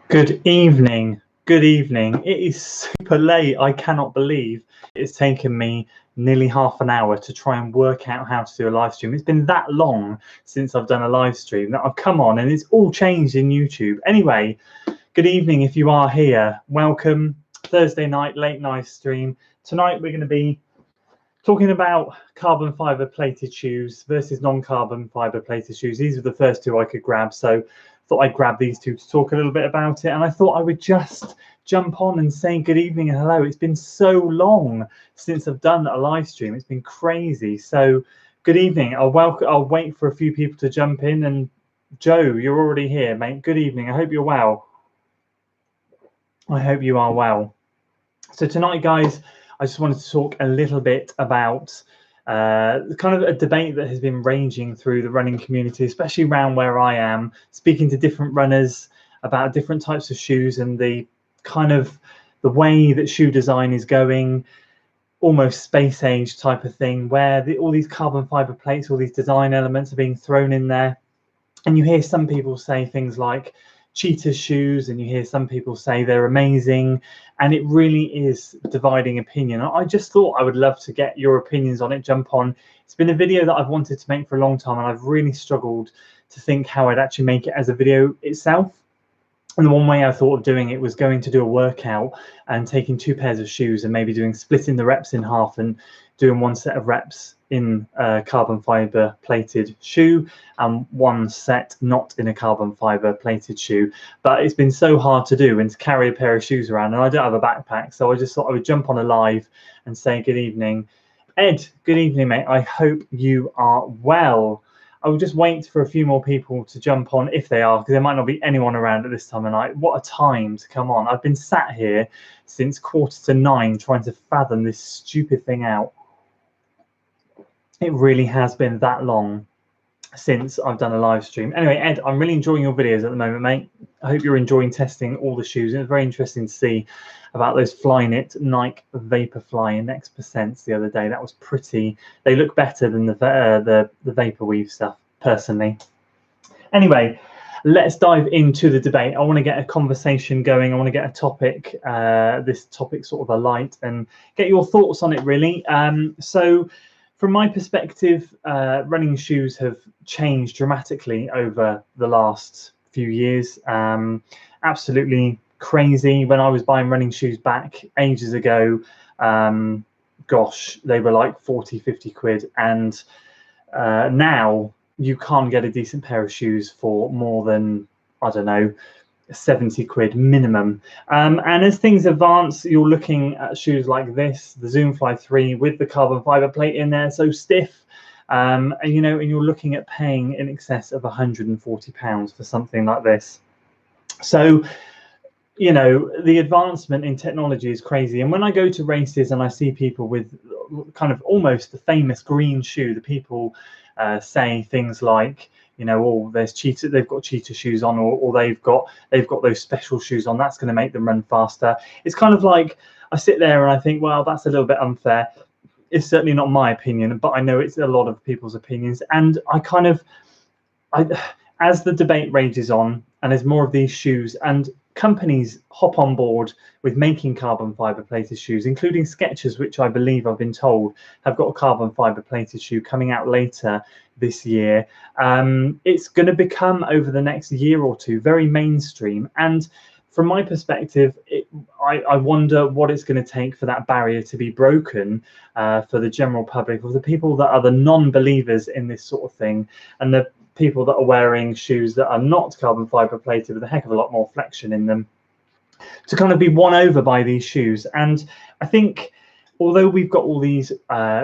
Good evening. Good evening. It is super late. I cannot believe it's taken me nearly half an hour to try and work out how to do a live stream. It's been that long since I've done a live stream that I've come on and it's all changed in YouTube. Anyway, good evening if you are here. Welcome. Thursday night, late night stream. Tonight we're going to be talking about carbon fiber plated shoes versus non-carbon fiber plated shoes. These are the first two I could grab, so thought I'd grab these two to talk a little bit about it. And I thought I would just jump on and say good evening and hello. It's been so long since I've done a live stream. It's been crazy. So good evening. I'll wait for a few people to jump in. And Joe, you're already here, mate. Good evening. I hope you're well. I hope you are well. So tonight, guys, I just wanted to talk a little bit about kind of a debate that has been ranging through the running community, especially around where I am, speaking to different runners about different types of shoes and the kind of the way that shoe design is going, almost space age type of thing, where all these carbon fiber plates, all these design elements are being thrown in there. And you hear some people say things like cheetah shoes, and you hear some people say they're amazing, and it really is dividing opinion. I just thought I would love to get your opinions on it. Jump on. It's been a video that I've wanted to make for a long time, and I've really struggled to think how I'd actually make it as a video itself. And the one way I thought of doing it was going to do a workout and taking two pairs of shoes and maybe splitting the reps in half and doing one set of reps in a carbon fiber plated shoe and one set not in a carbon fiber plated shoe. But it's been so hard to do and to carry a pair of shoes around, and I don't have a backpack, so I just thought I would jump on a live and say good evening. Ed, good evening, mate. I hope you are well. I will just wait for a few more people to jump on if they are, because there might not be anyone around at this time of night. What a time to come on. I've been sat here since 8:45 trying to fathom this stupid thing out. It really has been that long since I've done a live stream. Anyway, Ed, I'm really enjoying your videos at the moment, mate. I hope you're enjoying testing all the shoes. It was very interesting to see about those Flyknit Nike Vaporfly and X% the other day. That was pretty. They look better than the Vaporweave stuff, personally. Anyway, let's dive into the debate. I want to get a conversation going. I want to get a topic, this topic sort of alight, and get your thoughts on it, really. So from my perspective, running shoes have changed dramatically over the last few years. Absolutely crazy. When I was buying running shoes back ages ago, gosh, they were like 40, 50 quid. And now you can't get a decent pair of shoes for more than, I don't know, 70 quid minimum. And as things advance, you're looking at shoes like this, the Zoomfly 3 with the carbon fiber plate in there, so stiff. And you're looking at paying in excess of £140 for something like this. So, the advancement in technology is crazy. And when I go to races and I see people with kind of almost the famous green shoe, the people say things like, oh, there's cheetah, they've got cheetah shoes on, or they've got those special shoes on, that's going to make them run faster. It's kind of like I sit there and I think, well, that's a little bit unfair. It's certainly not my opinion, but I know it's a lot of people's opinions. And as the debate rages on and as more of these shoes and companies hop on board with making carbon fiber plated shoes, including Skechers, which I believe I've been told have got a carbon fiber plated shoe coming out later this year, it's going to become, over the next year or two, very mainstream. And from my perspective, I wonder what it's going to take for that barrier to be broken for the general public, or the people that are the non-believers in this sort of thing, and the people that are wearing shoes that are not carbon fiber plated with a heck of a lot more flexion in them, to kind of be won over by these shoes. And I think, although we've got all these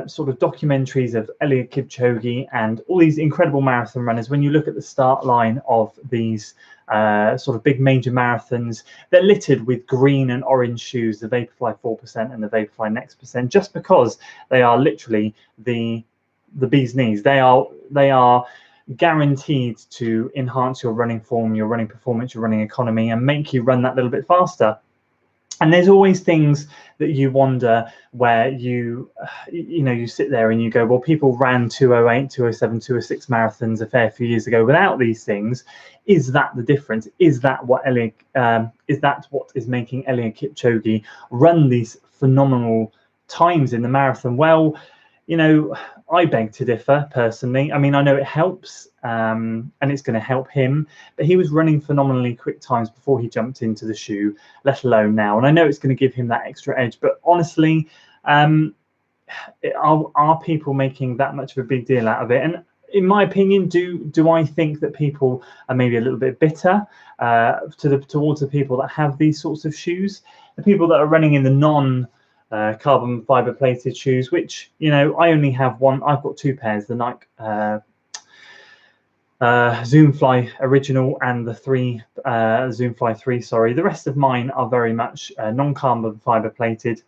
sort of documentaries of Eliud Kipchoge and all these incredible marathon runners, when you look at the start line of these sort of big major marathons, they're littered with green and orange shoes, the Vaporfly 4% and the Vaporfly Next%, just because they are literally the bee's knees. They are guaranteed to enhance your running form, your running performance, your running economy, and make you run that little bit faster. And there's always things that you wonder where you sit there and you go, well, people ran 208, 207, 206 marathons a fair few years ago without these things. Is that the difference? Is that what is making Eliud Kipchoge run these phenomenal times in the marathon? Well, I beg to differ personally. I mean, I know it helps, and it's going to help him, but he was running phenomenally quick times before he jumped into the shoe, let alone now. And I know it's going to give him that extra edge, but honestly, are people making that much of a big deal out of it? And in my opinion, do I think that people are maybe a little bit bitter towards the people that have these sorts of shoes, the people that are running in the carbon fiber plated shoes, which I only have one. I've got two pairs, the Nike Zoomfly Original and the Zoomfly 3. Sorry, the rest of mine are very much non-carbon fiber plated,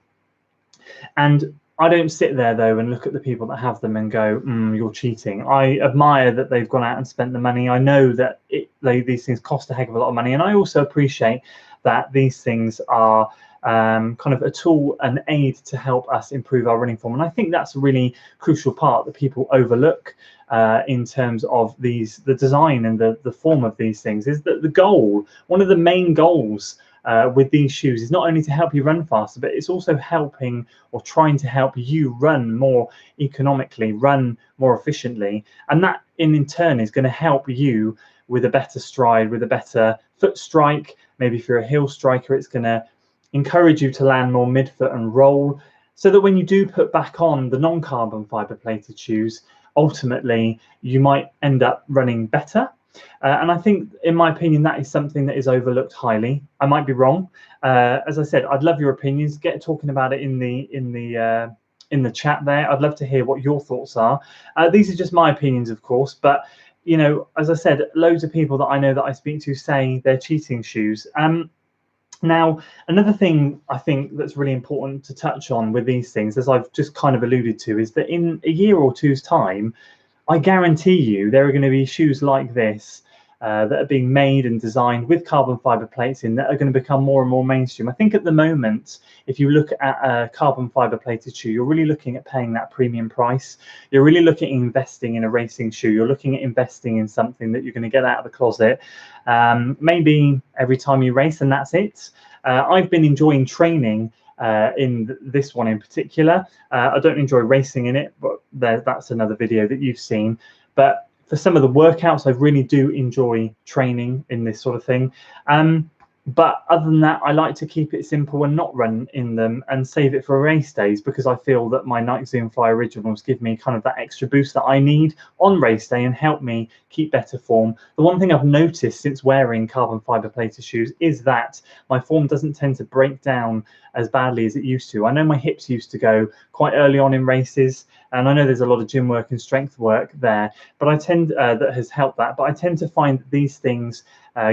and I don't sit there though and look at the people that have them and go, you're cheating. I admire that they've gone out and spent the money. I know that these things cost a heck of a lot of money, and I also appreciate that these things are kind of a tool, an aid to help us improve our running form. And I think that's a really crucial part that people overlook in terms of the design and the form of these things, is that one of the main goals with these shoes is not only to help you run faster, but it's also helping or trying to help you run more economically, run more efficiently. And that in turn is going to help you with a better stride, with a better foot strike. Maybe if you're a heel striker, it's going to encourage you to land more midfoot and roll, so that when you do put back on the non-carbon fiber plated shoes, ultimately you might end up running better. And I think, in my opinion, that is something that is overlooked highly. I might be wrong. As I said, I'd love your opinions. Get talking about it in the chat there. I'd love to hear what your thoughts are. These are just my opinions, of course, but as I said, loads of people that I know that I speak to say they're cheating shoes. Now, another thing I think that's really important to touch on with these things, as I've just kind of alluded to, is that in a year or two's time, I guarantee you there are going to be shoes like this that are being made and designed with carbon fiber plates in, that are going to become more and more mainstream. I think at the moment, if you look at a carbon fiber plated shoe, you're really looking at paying that premium price. You're really looking at investing in a racing shoe. You're looking at investing in something that you're going to get out of the closet, maybe every time you race, and that's it. I've been enjoying training in this one in particular. I don't enjoy racing in it, but that's another video that you've seen. But for some of the workouts, I really do enjoy training in this sort of thing. But other than that, I like to keep it simple and not run in them and save it for race days, because I feel that my Nike Zoomfly Originals give me kind of that extra boost that I need on race day and help me keep better form. The one thing I've noticed since wearing carbon fiber plated shoes is that my form doesn't tend to break down as badly as it used to. I know my hips used to go quite early on in races, and I know there's a lot of gym work and strength work there, but I tend that has helped that. But I tend to find that these things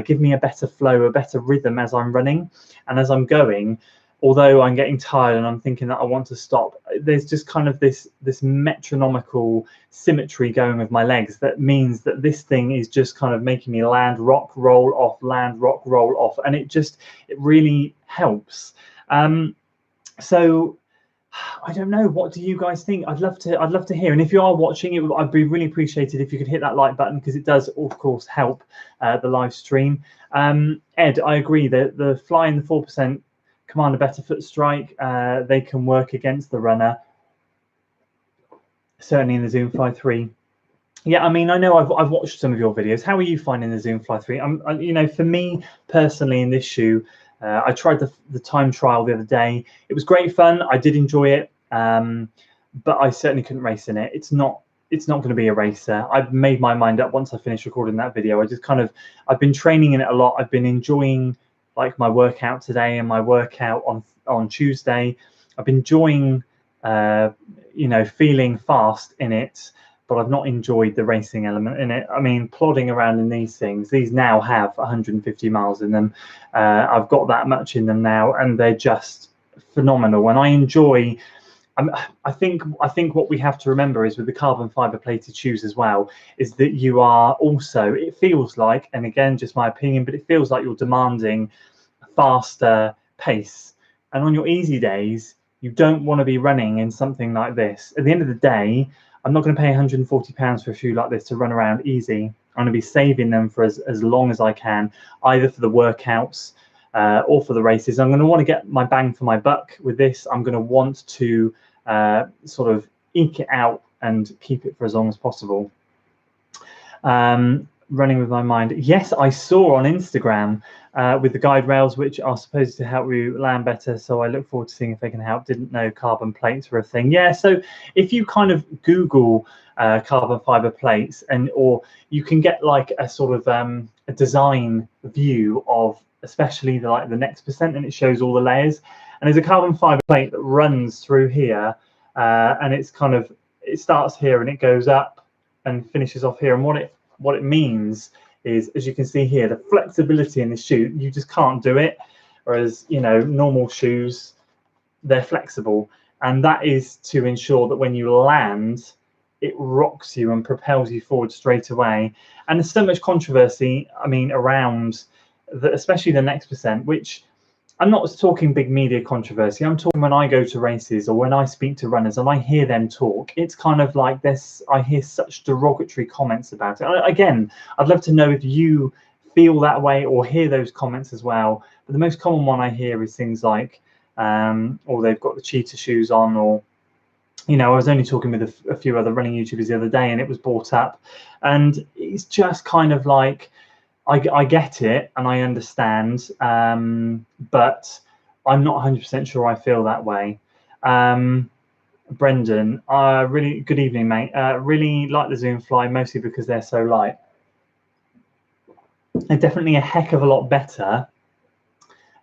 give me a better flow, a better rhythm as I'm running and as I'm going. Although I'm getting tired and I'm thinking that I want to stop, there's just kind of this metronomical symmetry going with my legs that means that this thing is just kind of making me land, rock, roll off, land, rock, roll off, and it really helps. So I don't know, what do you guys think? I'd love to hear. And if you are watching, I'd be really appreciated if you could hit that like button, because it does, of course, help the live stream. Ed, I agree that the Fly and the 4% command a better foot strike. They can work against the runner, certainly in the Zoomfly 3. Yeah, I mean, I know I've watched some of your videos. How are you finding the Zoomfly 3? For me personally, in this shoe, I tried the time trial the other day. It was great fun. I did enjoy it, but I certainly couldn't race in it. It's not going to be a racer. I've made my mind up once I finished recording that video. I've been training in it a lot. I've been enjoying like my workout today and my workout on Tuesday. I've been enjoying, feeling fast in it, but I've not enjoyed the racing element in it. I mean, plodding around in these things, these now have 150 miles in them. I've got that much in them now, and they're just phenomenal. And I enjoy, I think what we have to remember is with the carbon fiber plated shoes as well, is that you are also, it feels like, and again, just my opinion, but it feels like you're demanding a faster pace And on your easy days, you don't want to be running in something like this. At the end of the day, I'm not going to pay £140 for a shoe like this to run around easy. I'm going to be saving them for as long as I can, either for the workouts or for the races. I'm going to want to get my bang for my buck with this. I'm going to want to sort of eke it out and keep it for as long as possible. Running with my mind. Yes, I saw on Instagram with the guide rails, which are supposed to help you land better. So I look forward to seeing if they can help. Didn't know carbon plates were a thing. Yeah, so if you kind of Google carbon fiber plates, or you can get like a sort of a design view of especially the next percent, and it shows all the layers. And there's a carbon fiber plate that runs through here, and it's kind of, it starts here and it goes up and finishes off here. And what it means is, as you can see here, the flexibility in the shoe, you just can't do it. Whereas, you know, normal shoes, they're flexible. And that is to ensure that when you land, it rocks you and propels you forward straight away. And there's so much controversy, I mean, around especially the next percent, which I'm not talking big media controversy. I'm talking when I go to races or when I speak to runners and I hear them talk, it's kind of like this, I hear such derogatory comments about it. Again, I'd love to know if you feel that way or hear those comments as well. But the most common one I hear is things like, or they've got the cheetah shoes on, or, you know, I was only talking with a few other running YouTubers the other day and it was brought up. And it's just kind of like, I get it and I understand, but I'm not 100% sure I feel that way. Brendan, really good evening, mate. Really like the Zoom Fly, mostly because they're so light. They're definitely a heck of a lot better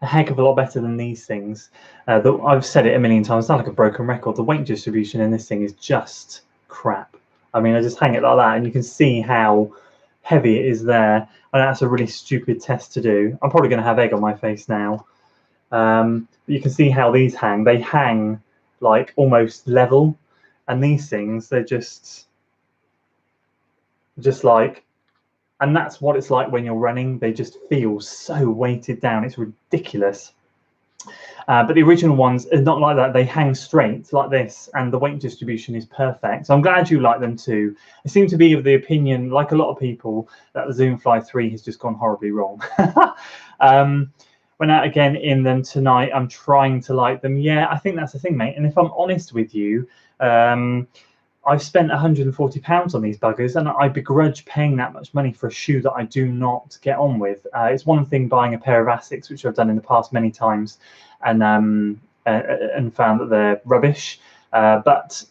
than these things. I've said it a million times, it's not like a broken record. The weight distribution in this thing is just crap. I mean, I just hang it like that and you can see how heavy it is there. And that's a really stupid test to do. I'm probably going to have egg on my face now. But you can see how these hang. They hang like almost level. And these things, they're just like, and that's what it's like when you're running. They just feel so weighted down. It's ridiculous. But the original ones are not like that. They hang straight like this, and the weight distribution is perfect. So I'm glad you like them too. I seem to be of the opinion, like a lot of people, that the Zoom Fly 3 has just gone horribly wrong. Went out again in them tonight. I'm trying to like them. Yeah, I think that's the thing, mate. And if I'm honest with you, I've spent £140 on these buggers, and I begrudge paying that much money for a shoe that I do not get on with. It's one thing buying a pair of Asics, which I've done in the past many times, and found that they're rubbish. But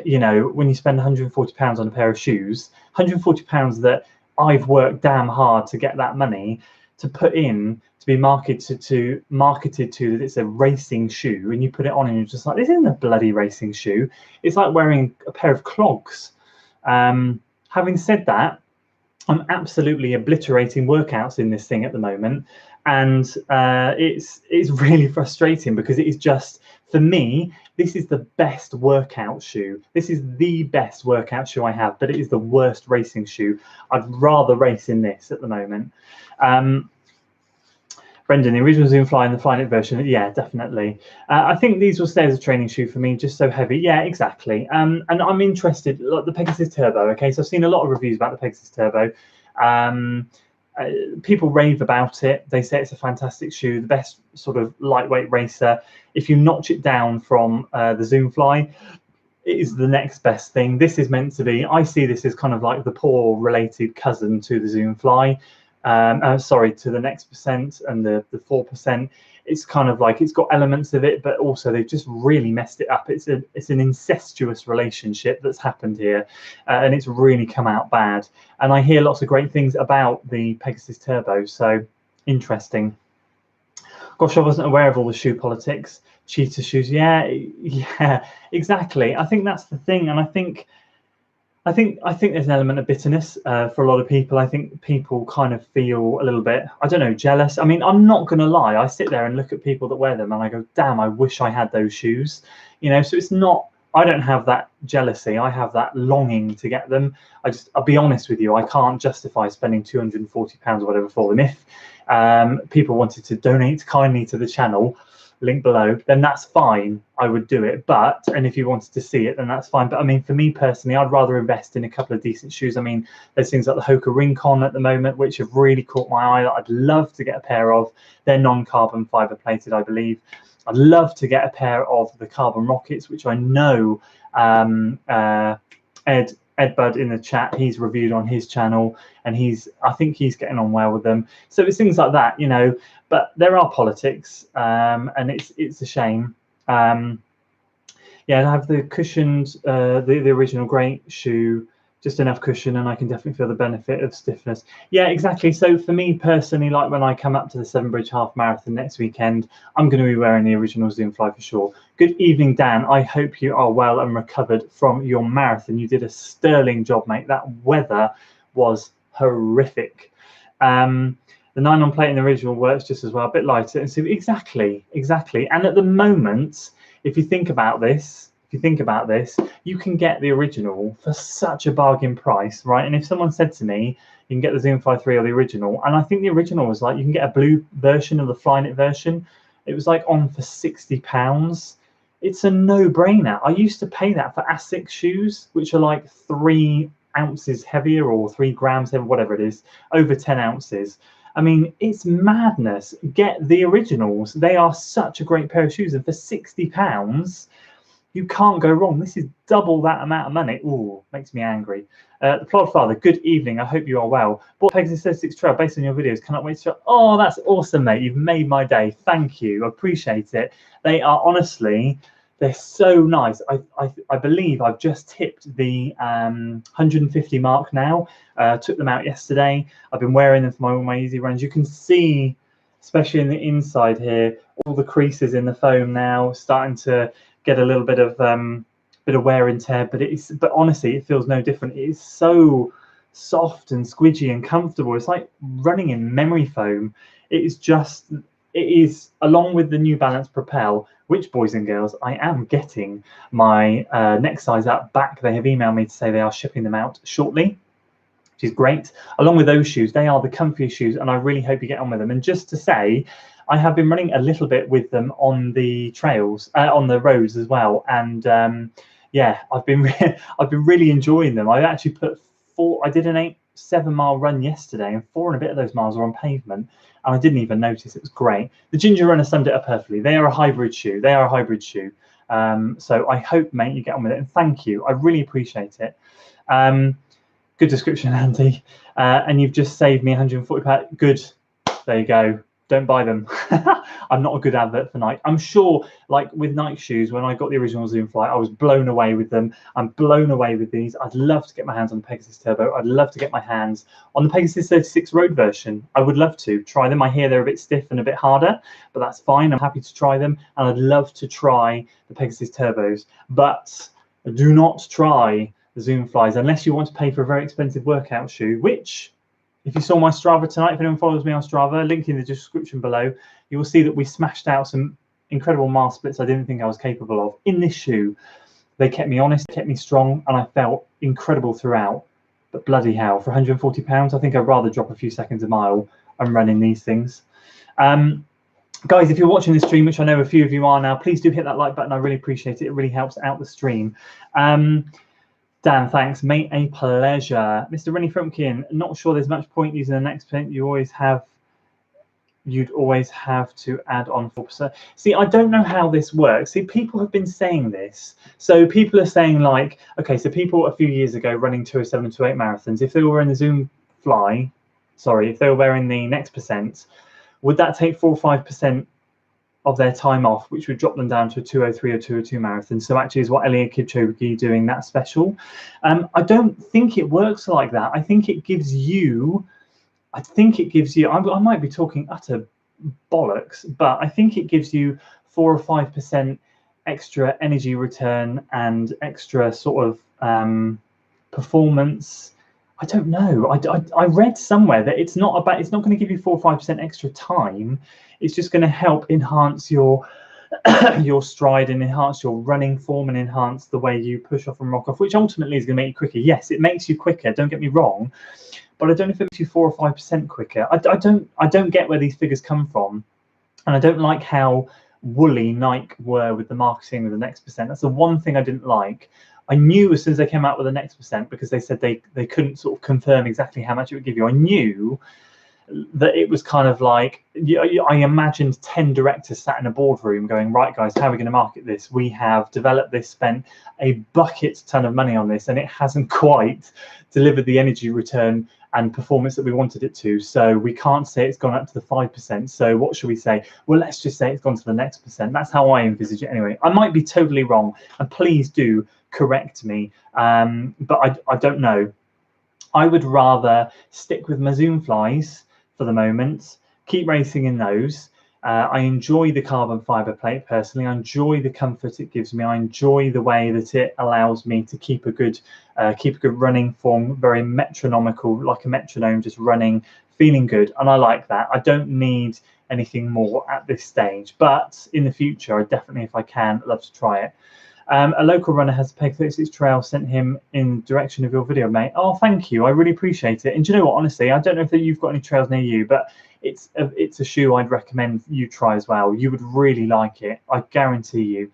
you know, when you spend £140 on a pair of shoes, £140 that I've worked damn hard to get that money to put in, to be marketed to that it's a racing shoe, and you put it on and you're just like, this isn't a bloody racing shoe. It's like wearing a pair of clogs. Having said that, I'm absolutely obliterating workouts in this thing at the moment, and it's really frustrating because it is just, for me, this is the best workout shoe. This is the best workout shoe I have, but it is the worst racing shoe. I'd rather race in this at the moment. Brendan, the original Zoom Fly and the Flyknit version, yeah, definitely. I think these will stay as a training shoe for me, just so heavy. Yeah, exactly. And I'm interested, like the Pegasus Turbo. Okay, so I've seen a lot of reviews about the Pegasus Turbo. People rave about it. They say it's a fantastic shoe, the best sort of lightweight racer. If you notch it down from the Zoom Fly, it is the next best thing. This is meant to be, I see this as kind of like the poor related cousin to the Zoom Fly. Sorry, to the next percent and the 4%. It's kind of like, it's got elements of it, but also they've just really messed it up. It's an incestuous relationship that's happened here, and it's really come out bad. And I hear lots of great things about the Pegasus Turbo, so interesting. Gosh, I wasn't aware of all the shoe politics. Cheetah shoes, yeah, exactly. I think that's the thing, and I think there's an element of bitterness for a lot of people. I think people kind of feel a little bit, I don't know, jealous. I mean, I'm not going to lie. I sit there and look at people that wear them and I go, damn, I wish I had those shoes. You know, so it's not, I don't have that jealousy. I have that longing to get them. I'll be honest with you, I can't justify spending £240 or whatever for them. If people wanted to donate kindly to the channel, link below, then that's fine. I would do it. But, and if you wanted to see it, then that's fine. But I mean, for me personally, I'd rather invest in a couple of decent shoes. I mean, there's things like the Hoka Rincon at the moment, which have really caught my eye that I'd love to get a pair of. They're non-carbon fiber plated, I believe. I'd love to get a pair of the Carbon Rockets, which I know Ed Bud in the chat, he's reviewed on his channel, and I think he's getting on well with them. So it's things like that, you know. But there are politics, and it's a shame. Yeah, and I have the cushioned, the original great shoe, just enough cushion, and I can definitely feel the benefit of stiffness. Yeah, exactly. So for me personally, like when I come up to the Severn Bridge Half Marathon next weekend, I'm going to be wearing the original Zoomfly for sure. Good evening, Dan. I hope you are well and recovered from your marathon. You did a sterling job, mate. That weather was horrific. The 9-on plate in the original works just as well, a bit lighter. And so exactly. And at the moment, if you think about this, you can get the original for such a bargain price, right? And if someone said to me, you can get the Zoomfly 3 or the original, and I think the original was like, you can get a blue version of the Flyknit version. It was like on for £60. It's a no-brainer. I used to pay that for Asics shoes, which are like 3 ounces heavier or 3 grams heavier, whatever it is, over 10 ounces. I mean, it's madness. Get the originals. They are such a great pair of shoes, and for £60, you can't go wrong. This is double that amount of money. Ooh, makes me angry. The Plod Father, good evening. I hope you are well. Bought Pegasus 36 Trail based on your videos. Cannot wait to. Oh, that's awesome, mate. You've made my day. Thank you. I appreciate it. They are honestly, they're so nice. I believe I've just tipped the 150 mark now. Took them out yesterday. I've been wearing them for all my easy runs. You can see, especially in the inside here, all the creases in the foam now starting to get a little bit of wear and tear, but honestly, it feels no different. It is so soft and squidgy and comfortable. It's like running in memory foam. It is along with the New Balance Propel, which, boys and girls, I am getting my next size up back. They have emailed me to say they are shipping them out shortly, which is great. Along with those shoes, they are the comfiest shoes, and I really hope you get on with them. And just to say, I have been running a little bit with them on the trails, on the roads as well, and yeah, I've been really enjoying them. I actually I did an 7 mile run yesterday, and 4 and a bit of those miles were on pavement, and I didn't even notice. It was great. The Ginger Runner summed it up perfectly. They are a hybrid shoe. So I hope, mate, you get on with it, and thank you. I really appreciate it. Good description, Andy. And you've just saved me £140. Good. There you go. Don't buy them. I'm not a good advert for Nike. I'm sure, like with Nike shoes, when I got the original Zoomfly, I was blown away with them. I'm blown away with these. I'd love to get my hands on the Pegasus Turbo. I'd love to get my hands on the Pegasus 36 Road version. I would love to try them. I hear they're a bit stiff and a bit harder, but that's fine. I'm happy to try them, and I'd love to try the Pegasus Turbos. But do not try the Zoomflies unless you want to pay for a very expensive workout shoe, which, if you saw my Strava tonight, if anyone follows me on Strava, link in the description below, you will see that we smashed out some incredible mile splits I didn't think I was capable of in this shoe. They kept me honest, kept me strong, and I felt incredible throughout. But bloody hell, for £140, I think I'd rather drop a few seconds a mile and run in these things. Guys, if you're watching this stream, which I know a few of you are now, please do hit that like button. I really appreciate it. It really helps out the stream. Dan, thanks, mate. A pleasure. Mr. Rennie Frumpkin, not sure there's much point using the next print. You'd always have to add on 4%. See, I don't know how this works. See, people have been saying this. So people are saying, like, okay, so people a few years ago running 207, 28 marathons, if they were in the Zoomfly, if they were wearing the next percent, would that take 4 or 5% of their time off, which would drop them down to a 203 or 202 marathon? So actually is what Eliud Kipchoge doing that special. I don't think it works like that. I think it gives you, I might be talking utter bollocks, but I think it gives you 4 or 5% extra energy return and extra sort of performance. I don't know. I read somewhere that it's not going to give you 4 or 5% extra time. It's just going to help enhance your your stride and enhance your running form and enhance the way you push off and rock off, which ultimately is going to make you quicker. Yes, it makes you quicker. Don't get me wrong, but I don't know if it makes you 4 or 5% quicker. I don't get where these figures come from, and I don't like how woolly Nike were with the marketing with the next percent. That's the one thing I didn't like. I knew as soon as they came out with the next percent, because they said they couldn't sort of confirm exactly how much it would give you. I knew that it was kind of like, I imagined 10 directors sat in a boardroom going, right guys, how are we going to market this? We have developed this, spent a bucket ton of money on this, and it hasn't quite delivered the energy return and performance that we wanted it to. So we can't say it's gone up to the 5%. So what should we say? Well, let's just say it's gone to the next percent. That's how I envisage it anyway. I might be totally wrong, and please do correct me, but I don't know. I would rather stick with my Zoom flies for the moment, keep racing in those. I enjoy the carbon fiber plate personally. I enjoy the comfort it gives me. I enjoy the way that it allows me to keep a good running form, very metronomical, like a metronome, just running, feeling good. And I like that. I don't need anything more at this stage, but in the future, I definitely, if I can, love to try it. A local runner has a Peg 36 trail sent him in direction of your video, mate. Oh, thank you. I really appreciate it. And do you know what? Honestly, I don't know if you've got any trails near you, but it's a shoe I'd recommend you try as well. You would really like it. I guarantee you.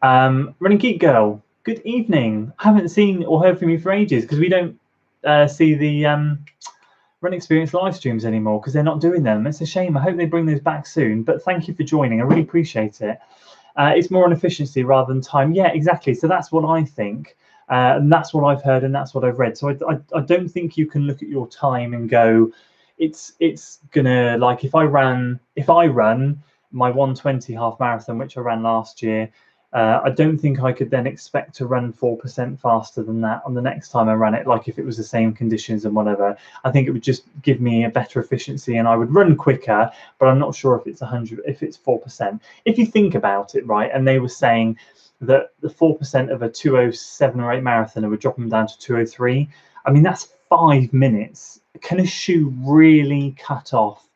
Running Geek Girl, good evening. I haven't seen or heard from you for ages because we don't see the Run Experience live streams anymore because they're not doing them. It's a shame. I hope they bring those back soon. But thank you for joining. I really appreciate it. It's more on efficiency rather than time. Yeah, exactly. So that's what I think, and that's what I've heard, and that's what I've read. So I don't think you can look at your time and go, it's gonna, like, if I run my 120 half marathon, which I ran last year, I don't think I could then expect to run 4% faster than that on the next time I ran it. Like if it was the same conditions and whatever, I think it would just give me a better efficiency and I would run quicker, but I'm not sure if it's 100, if it's 4%. If you think about it, right, and they were saying that the 4% of a 207 or 8 marathoner would drop them down to 203. I mean, that's 5 minutes. Can a shoe really cut off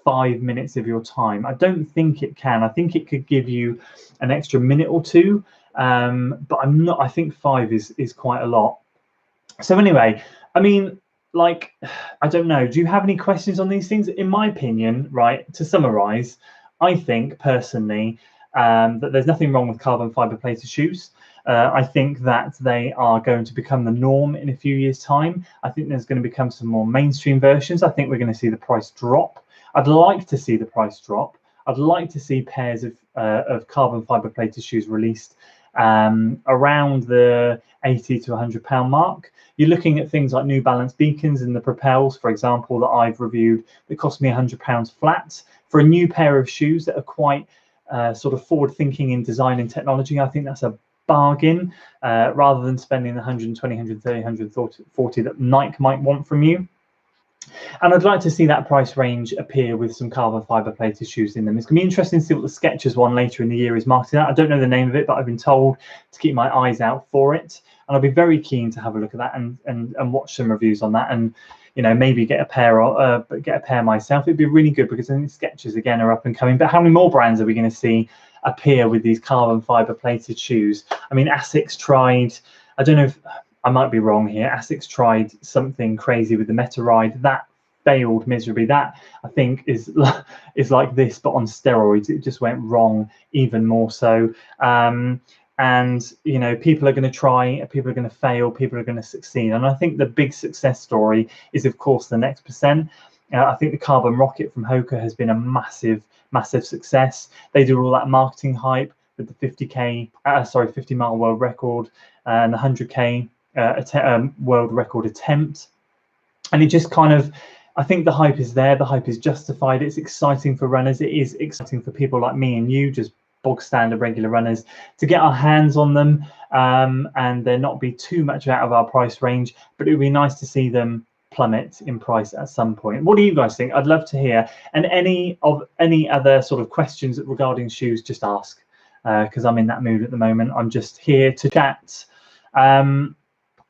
5 minutes of your time? I don't think it can. I think it could give you an extra minute or two, but I think 5 is quite a lot. So anyway, I mean, like, I don't know, do you have any questions on these things? In my opinion, right, to summarize, I think personally that there's nothing wrong with carbon fiber plated shoes. I think that they are going to become the norm in a few years' time. I think there's going to become some more mainstream versions. I think we're going to see the price drop. I'd like to see the price drop. I'd like to see pairs of carbon fiber plated shoes released around the 80 to 100 pound mark. You're looking at things like New Balance Beacons and the Propels, for example, that I've reviewed, that cost me £100 flat for a new pair of shoes that are quite sort of forward thinking in design and technology. I think that's a bargain rather than spending the 120, 130, 140 that Nike might want from you. And I'd like to see that price range appear with some carbon fiber plated shoes in them. It's going to be interesting to see what the Skechers one later in the year is marketed at. I don't know the name of it, but I've been told to keep my eyes out for it. And I'll be very keen to have a look at that and watch some reviews on that, and maybe get a pair myself. It'd be really good because I think Skechers again are up and coming. But how many more brands are we going to see appear with these carbon fiber plated shoes? I mean, Asics tried, I don't know if I might be wrong here, Asics tried something crazy with the Meta Ride. That failed miserably. That, I think, is like this, but on steroids. It just went wrong even more so. And people are going to try, people are going to fail, people are going to succeed. And I think the big success story is, of course, the next percent. I think the Carbon Rocket from Hoka has been a massive success. They do all that marketing hype with the 50 mile world record and the 100k world record attempt, and it just kind of, I think the hype is there, the hype is justified. It's exciting for runners, it is exciting for people like me and you, just bog standard regular runners, to get our hands on them and there not be too much out of our price range, but it would be nice to see them plummet in price at some point. What do you guys think? I'd love to hear. And any other sort of questions regarding shoes, just ask, because I'm in that mood at the moment. I'm just here to chat.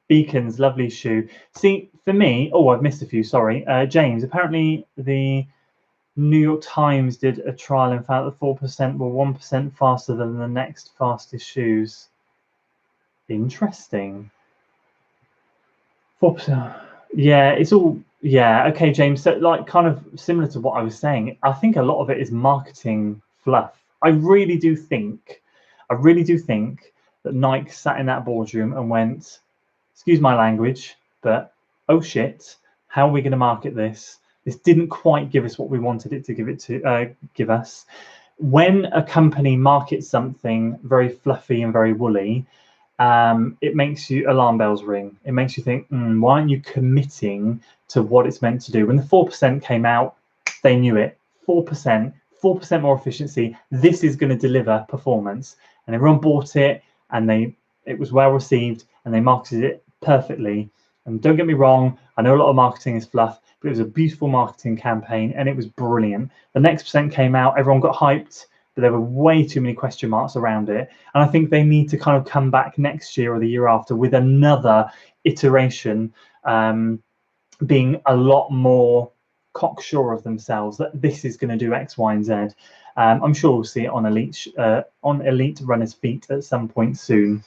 Beacons, lovely shoe. See, for me, oh, I've missed a few, sorry. James, apparently the New York Times did a trial and found that 4% were 1% faster than the next fastest shoes. Interesting. 4%. Yeah, it's all, yeah, okay, James. So, like, kind of similar to what I was saying, I think a lot of it is marketing fluff. I really do think that Nike sat in that boardroom and went, excuse my language, but oh shit, how are we going to market this? This didn't quite give us what we wanted it to give us. When a company markets something very fluffy and very woolly, it makes you alarm bells ring. It makes you think, why aren't you committing to what it's meant to do? When the 4% came out, they knew it. 4% more efficiency. This is going to deliver performance, and everyone bought it, and it was well received, and they marketed it perfectly. And don't get me wrong, I know a lot of marketing is fluff, but it was a beautiful marketing campaign, and it was brilliant. The next percent came out, everyone got hyped, but there were way too many question marks around it. And I think they need to kind of come back next year or the year after with another iteration, being a lot more cocksure of themselves that this is going to do X, Y, and Z. I'm sure we'll see it on elite runners' feet at some point soon.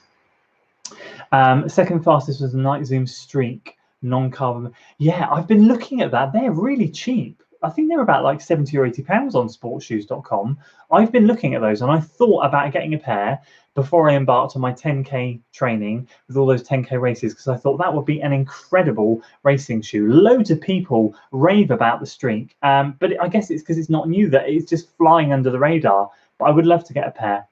Second fastest was the Night Zoom Streak non-carbon. Yeah, I've been looking at that. They're really cheap. I think they're about like 70 or 80 pounds on sportshoes.com. I've been looking at those, and I thought about getting a pair before I embarked on my 10k training with all those 10k races, because I thought that would be an incredible racing shoe. Loads of people rave about the Streak, but I guess it's because it's not new that it's just flying under the radar. But I would love to get a pair.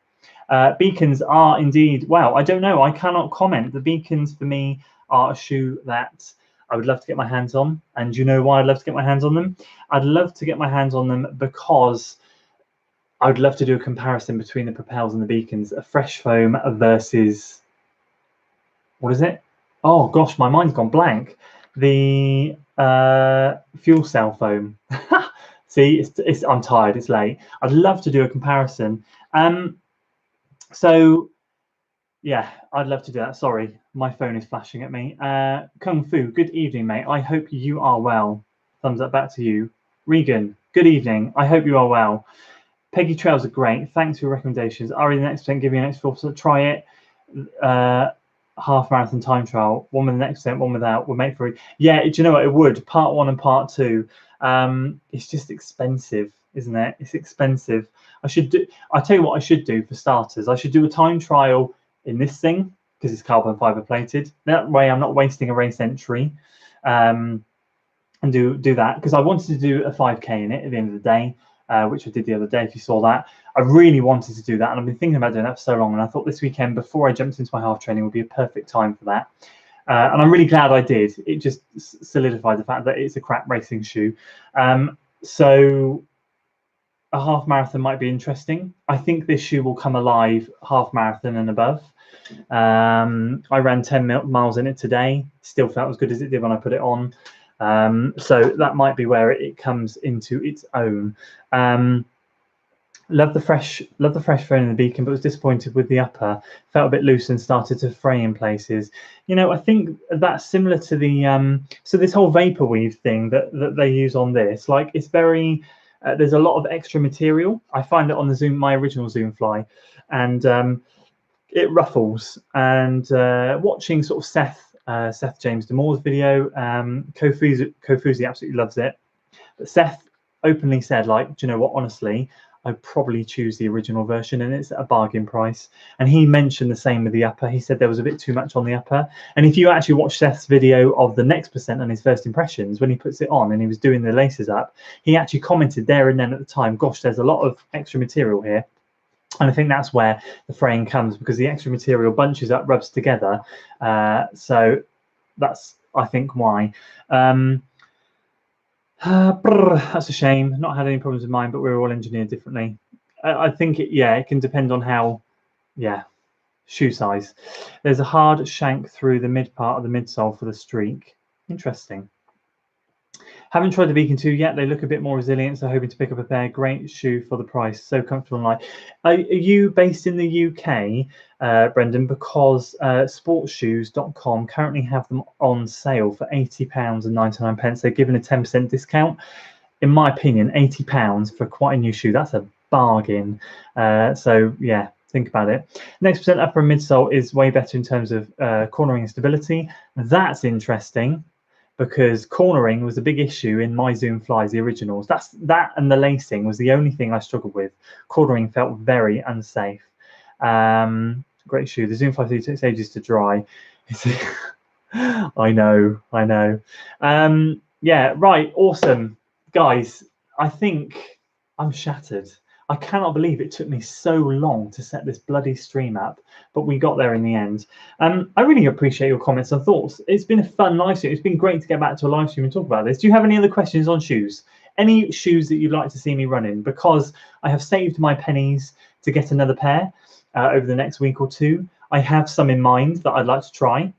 Beacons are indeed, well, I don't know, I cannot comment. The Beacons for me are a shoe that I would love to get my hands on. And you know why I'd love to get my hands on them? I'd love to get my hands on them because I would love to do a comparison between the Propels and the Beacons. A fresh foam versus, what is it? Oh gosh, my mind's gone blank. The fuel cell foam. See, I'm tired, it's late. I'd love to do a comparison. So yeah, I'd love to do that. Sorry, my phone is flashing at me. Kung Fu, good evening, mate. I hope you are well. Thumbs up back to you. Regan, good evening. I hope you are well. Peggy Trails are great. Thanks for your recommendations. Ari, the next percent, give you an extra 4%. Try it. Half marathon time trial. One with the next percent, one without. We'll make for it. Yeah, do you know what? It would. Part 1 and part 2. It's just expensive, isn't it? It's expensive. I'll tell you what I should do for starters. I should do a time trial in this thing because it's carbon fiber plated. That way I'm not wasting a race entry, and do that, because I wanted to do a 5k in it at the end of the day, which I did the other day, if you saw that. I really wanted to do that, and I've been thinking about doing that for so long, and I thought this weekend before I jumped into my half training would be a perfect time for that. And I'm really glad I did. It just solidified the fact that it's a crap racing shoe. So a half marathon might be interesting. I think this shoe will come alive half marathon and above. I ran 10 miles in it today. Still felt as good as it did when I put it on. So that might be where it comes into its own. Love the fresh foam in the Beacon, but was disappointed with the upper. Felt a bit loose and started to fray in places. You know, I think that's similar to the so this whole vapor weave thing that they use on this. Like, it's very there's a lot of extra material. I find it on the my original Zoom Fly, and it ruffles. And watching sort of Seth James Damore's video, Kofuzi absolutely loves it. But Seth openly said, like, do you know what? Honestly, I'd probably choose the original version, and it's at a bargain price. And he mentioned the same with the upper. He said there was a bit too much on the upper. And if you actually watch Seth's video of the next percent and his first impressions, when he puts it on and he was doing the laces up, he actually commented there and then at the time, gosh, there's a lot of extra material here. And I think that's where the fraying comes, because the extra material bunches up, rubs together. So that's, I think, why. That's a shame. Not had any problems with mine, but we're all engineered differently. I think it can depend on how, shoe size. There's a hard shank through the mid part of the midsole for the Streak. Interesting. Haven't tried the Beacon 2 yet. They look a bit more resilient, so hoping to pick up a pair. Great shoe for the price. So comfortable and light. Are you based in the UK, Brendan? Because sportshoes.com currently have them on sale for £80.99. They're given a 10% discount. In my opinion, £80 for quite a new shoe, that's a bargain. So yeah, think about it. Next percent upper and midsole is way better in terms of cornering and stability. That's interesting. because cornering was a big issue in my Zoom Flies, the originals. That and the lacing was the only thing I struggled with. Cornering felt very unsafe. Great shoe. The Zoom Fly 3 takes ages to dry. I know. Yeah, right. Awesome. Guys, I think I'm shattered. I cannot believe it took me so long to set this bloody stream up, but we got there in the end. I really appreciate your comments and thoughts. It's been a fun live stream. It's been great to get back to a live stream and talk about this. Do you have any other questions on shoes? Any shoes that you'd like to see me run in? Because I have saved my pennies to get another pair over the next week or two. I have some in mind that I'd like to try.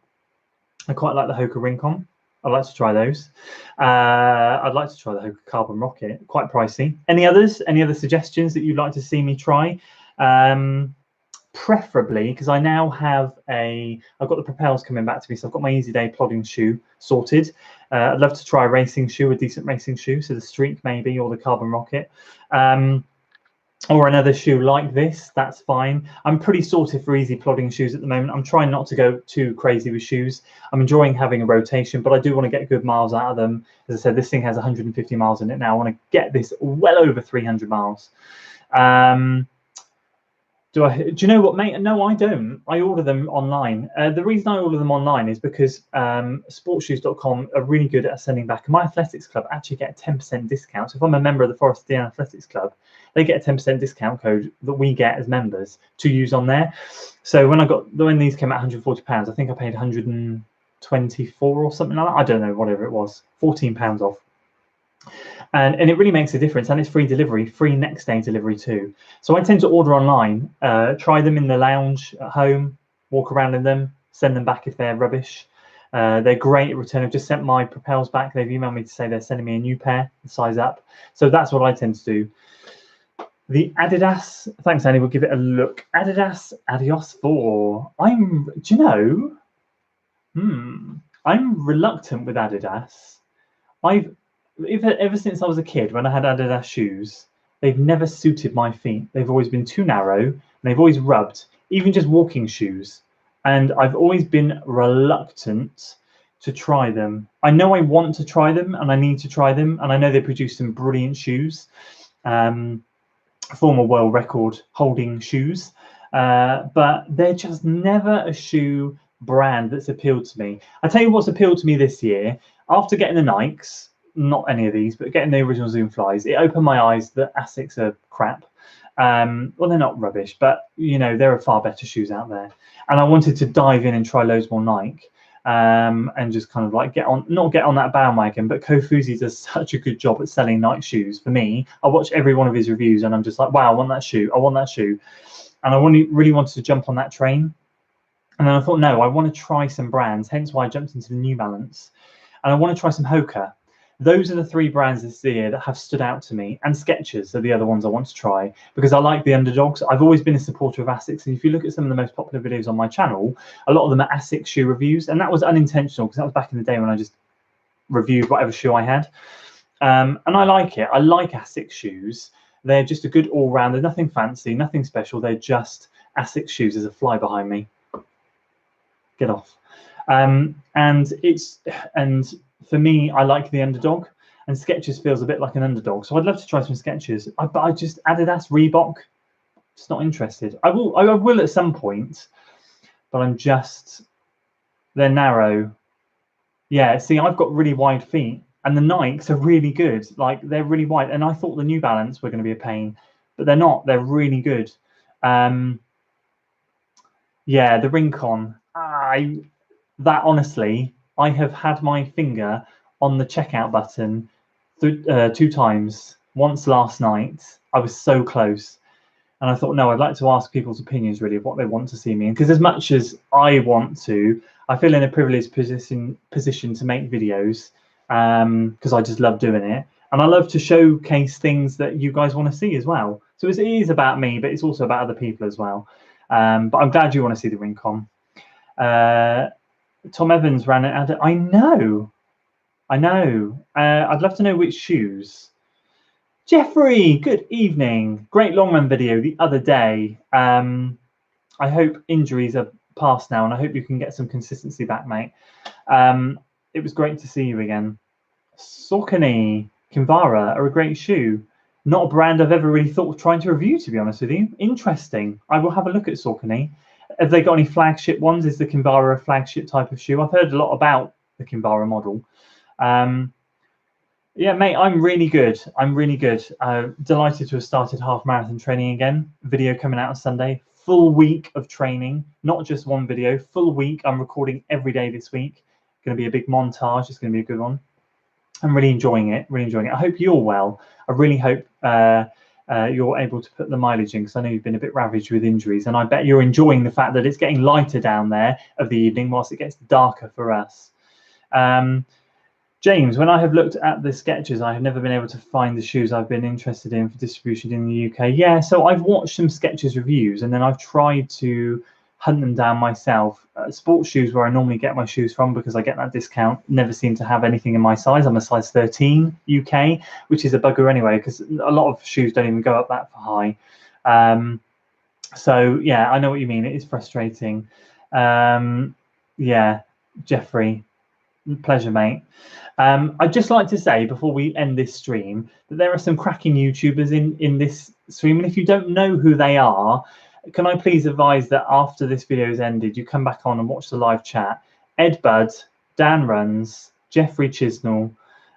I quite like the Hoka Rincon. I'd like to try those. I'd like to try the Hoka Carbon Rocket. Quite pricey. Any others? Any other suggestions that you'd like to see me try? Preferably, because I now have I've got the Propels coming back to me, so I've got my Easy Day plodding shoe sorted. I'd love to try a racing shoe, a decent racing shoe, so the Streak maybe, or the Carbon Rocket. Or another shoe like this, that's fine. I'm pretty sorted for easy plodding shoes at the moment. I'm trying not to go too crazy with shoes. I'm enjoying having a rotation, but I do want to get good miles out of them. As I said, this thing has 150 miles in it now. I want to get this well over 300 miles. Do you know what, mate? No, I don't. I order them online. The reason I order them online is because sportshoes.com are really good at sending back. And my athletics club actually get a 10% discount. So if I'm a member of the Forest Dean Athletics Club, they get a 10% discount code that we get as members to use on there. So when these came at £140, I think I paid 124 or something like that. I don't know, whatever it was, £14 off. And it really makes a difference, and it's free delivery, free next day delivery too. So I tend to order online, try them in the lounge at home, walk around in them, send them back if they're rubbish. They're great at return. I've just sent my Propels back. They've emailed me to say they're sending me a new pair, size up. So that's what I tend to do. The Adidas, thanks Annie, we'll give it a look. Adidas Adios 4. I'm reluctant with Adidas. Ever since I was a kid, when I had Adidas shoes, they've never suited my feet. They've always been too narrow, and they've always rubbed, even just walking shoes. And I've always been reluctant to try them. I know I want to try them, and I need to try them, and I know they produce some brilliant shoes, former world record holding shoes, but they're just never a shoe brand that's appealed to me. I tell you what's appealed to me this year, after getting the Nikes, not any of these, but getting the original Zoom Flies, it opened my eyes that Asics are crap. Well, they're not rubbish, but there are far better shoes out there. And I wanted to dive in and try loads more Nike, and just kind of like not get on that bandwagon. But Kofuzi does such a good job at selling Nike shoes. For me, I watch every one of his reviews, and I'm just like, wow, I want that shoe. I want that shoe, and I really wanted to jump on that train. And then I thought, no, I want to try some brands. Hence why I jumped into the New Balance, and I want to try some Hoka. Those are the three brands this year that have stood out to me, and Skechers are the other ones I want to try because I like the underdogs. I've always been a supporter of Asics, and if you look at some of the most popular videos on my channel, a lot of them are Asics shoe reviews, and that was unintentional because that was back in the day when I just reviewed whatever shoe I had. And I like it. I like Asics shoes. They're just a good all-round. They're nothing fancy, nothing special. They're just Asics shoes. There's a fly behind me. Get off. And for me, I like the underdog, and Skechers feels a bit like an underdog. So I'd love to try some Skechers. But I just Adidas, Reebok, just not interested. I will at some point, but they're narrow. Yeah, see, I've got really wide feet, and the Nikes are really good. Like, they're really wide, and I thought the New Balance were going to be a pain, but they're not. They're really good. Yeah, the Rincon. Honestly, I have had my finger on the checkout button 2 times. Once last night, I was so close, and I thought, no, I'd like to ask people's opinions really of what they want to see me in, because as much as I want to, I feel in a privileged position to make videos, because I just love doing it, and I love to showcase things that you guys want to see as well. So it is about me, but it's also about other people as well. But I'm glad you want to see the Rincon. Tom Evans ran it. I know. I'd love to know which shoes. Jeffrey, good evening. Great long run video the other day. I hope injuries are past now, and I hope you can get some consistency back, mate. it was great to see you again. Saucony Kinvara are a great shoe. Not a brand I've ever really thought of trying to review, to be honest with you. Interesting. I will have a look at Saucony. Have they got any flagship ones? Is the Kinvara a flagship type of shoe? I've heard a lot about the Kinvara model. Yeah, mate, I'm really good. I'm really good. Delighted to have started half marathon training again. Video coming out on Sunday. Full week of training, not just one video. Full week. I'm recording every day this week. Going to be a big montage. It's going to be a good one. I'm really enjoying it. Really enjoying it. I hope you're well. I really hope you're able to put the mileage in, because I know you've been a bit ravaged with injuries, and I bet you're enjoying the fact that it's getting lighter down there of the evening whilst it gets darker for us. James, when I have looked at the sketches, I have never been able to find the shoes I've been interested in for distribution in the UK. Yeah, so I've watched some sketches reviews, and then I've tried to hunt them down myself. Sports shoes, where I normally get my shoes from because I get that discount, never seem to have anything in my size. I'm a size 13 UK, which is a bugger anyway, because a lot of shoes don't even go up that high. So yeah, I know what you mean. It is frustrating. Yeah, Jeffrey, pleasure, mate. I'd just like to say before we end this stream that there are some cracking YouTubers in this stream, and if you don't know who they are, can I please advise that after this video is ended, you come back on and watch the live chat. Ed Budd, Dan Runs, Jeffrey Chisnell.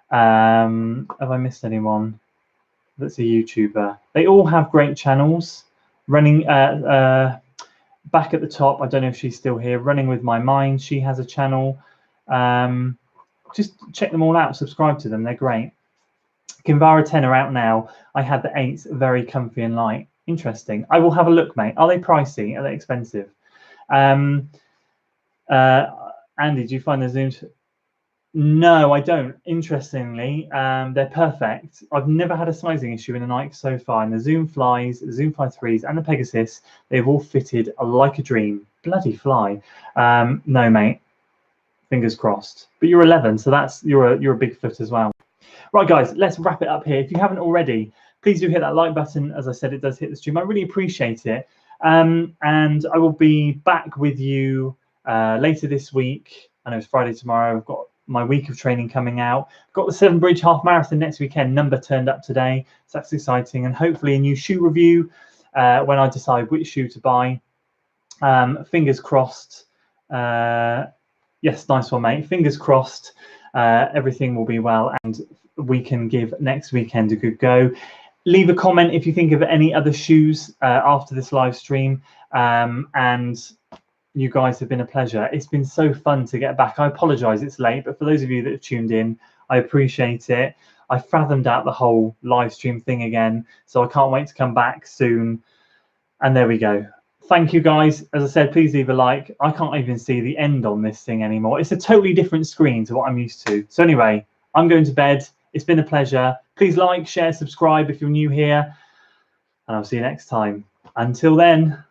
Have I missed anyone that's a YouTuber? They all have great channels. Running back at the top, I don't know if she's still here, Running With My Mind, she has a channel. Just check them all out, subscribe to them, they're great. Kinvara 10 are out now. I had the 8s, very comfy and light. Interesting. I will have a look, mate. Are they pricey? Are they expensive? Andy, do you find the Zooms? No, I don't. Interestingly, they're perfect. I've never had a sizing issue in a Nike so far. And the Zoom Flies, the Zoom Fly 3s, and the Pegasus, they've all fitted like a dream. Bloody fly. No, mate. Fingers crossed. But you're 11, so that's you're a big foot as well. Right, guys, let's wrap it up here. If you haven't already, please do hit that like button. As I said, it does hit the stream. I really appreciate it. And I will be back with you later this week. I know it's Friday tomorrow. I've got my week of training coming out. I've got the Severn Bridge Half Marathon next weekend. Number turned up today. So that's exciting. And hopefully a new shoe review when I decide which shoe to buy. Fingers crossed. Yes, nice one, mate. Fingers crossed. Everything will be well and we can give next weekend a good go. Leave a comment if you think of any other shoes after this live stream. And you guys have been a pleasure. It's been so fun to get back. I apologize it's late, but for those of you that have tuned in, I appreciate it. I fathomed out the whole live stream thing again, so I can't wait to come back soon. And there we go. Thank you, guys. As I said, please leave a like. I can't even see the end on this thing anymore. It's a totally different screen to what I'm used to. So anyway, I'm going to bed. It's been a pleasure. Please like, share, subscribe if you're new here. And I'll see you next time. Until then.